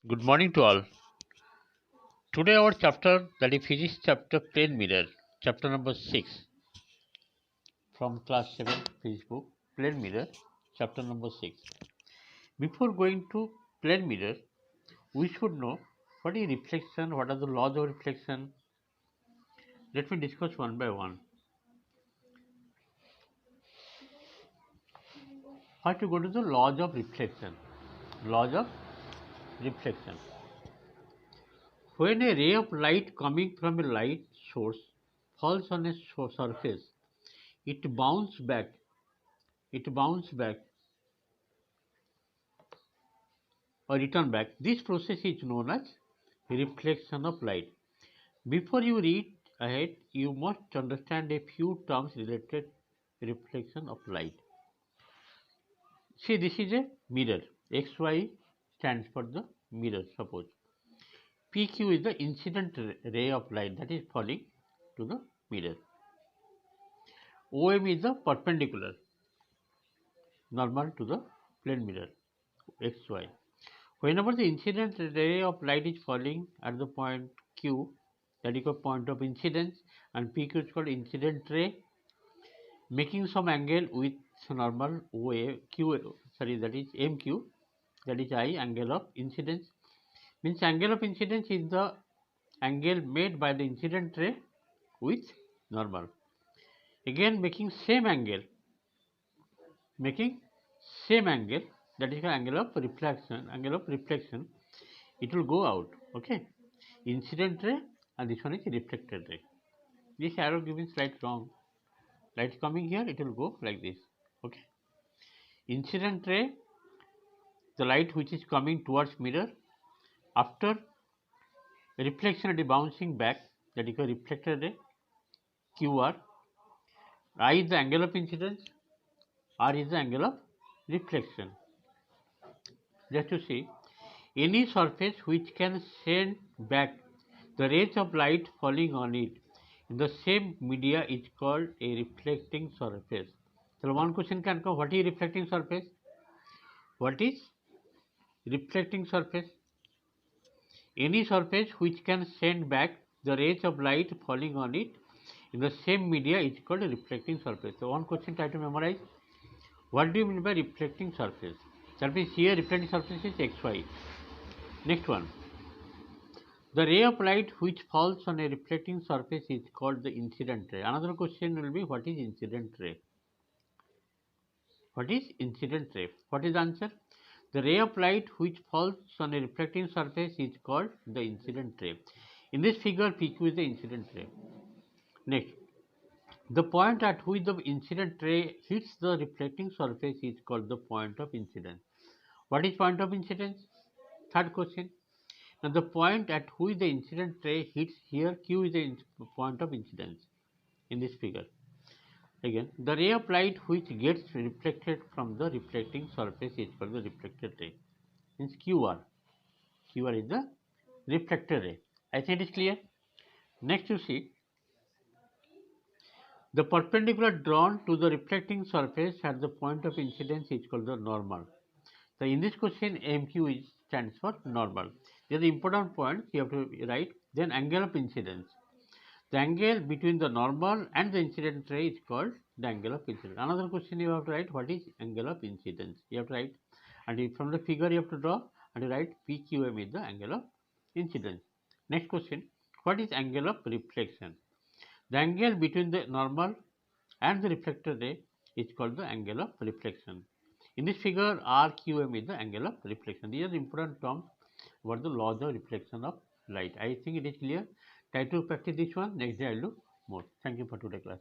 Good morning to all. Today our chapter, that is physics chapter plane mirror, chapter number 6 from class 7 physics book, plane mirror, chapter number 6. Before going to plane mirror, we should know what is reflection, what are the laws of reflection. Let me discuss one by one. First we go to the laws of reflection. Laws of reflection. When a ray of light coming from a light source falls on a surface, it bounces back. It bounces back or return back. This process is known as reflection of light. Before you read ahead, you must understand a few terms related to reflection of light. See, this is a mirror. XY stands for the mirror, suppose. PQ is the incident ray of light that is falling to the mirror. OM is the perpendicular, normal to the plane mirror, XY. Whenever the incident ray of light is falling at the point Q, that is called point of incidence, and PQ is called incident ray, making some angle with normal OA, Q, sorry, that is MQ, that is I, angle of incidence. Means angle of incidence is the angle made by the incident ray with normal. Again, making same angle, that is angle of reflection, it will go out. Okay, incident ray and this one is reflected ray. This arrow giving slight wrong. Light coming here, it will go like this. Okay, incident ray, the light which is coming towards mirror, after reflection it is bouncing back, that is called reflected ray, QR. I is the angle of incidence, R is the angle of reflection. Just to see, any surface which can send back the rays of light falling on it in the same media is called a reflecting surface. So one question can come, what is reflecting surface? What is reflecting surface? Any surface which can send back the rays of light falling on it in the same media is called a reflecting surface. So one question try to memorize. What do you mean by reflecting surface? That means here reflecting surface is XY. Next one. The ray of light which falls on a reflecting surface is called the incident ray. Another question will be, what is incident ray? What is incident ray? What is the answer? The ray of light which falls on a reflecting surface is called the incident ray. In this figure, PQ is the incident ray. Next, the point at which the incident ray hits the reflecting surface is called the point of incidence. What is point of incidence? Third question. Now the point at which the incident ray hits here, Q is the point of incidence in this figure. Again, the ray of light which gets reflected from the reflecting surface is called the reflected ray. Means QR. QR is the reflected ray. I think it is clear. Next you see, the perpendicular drawn to the reflecting surface at the point of incidence is called the normal. So in this question, MQ stands for normal. There are the important points you have to write. Then angle of incidence. The angle between the normal and the incident ray is called the angle of incidence. Another question you have to write, what is angle of incidence? You have to write, and from the figure you have to draw and you write PQM is the angle of incidence. Next question, what is angle of reflection? The angle between the normal and the reflected ray is called the angle of reflection. In this figure, RQM is the angle of reflection. These are the important terms about the laws of reflection of light. I think it is clear. Try to practice this one. Next day I will do more. Thank you for today's class.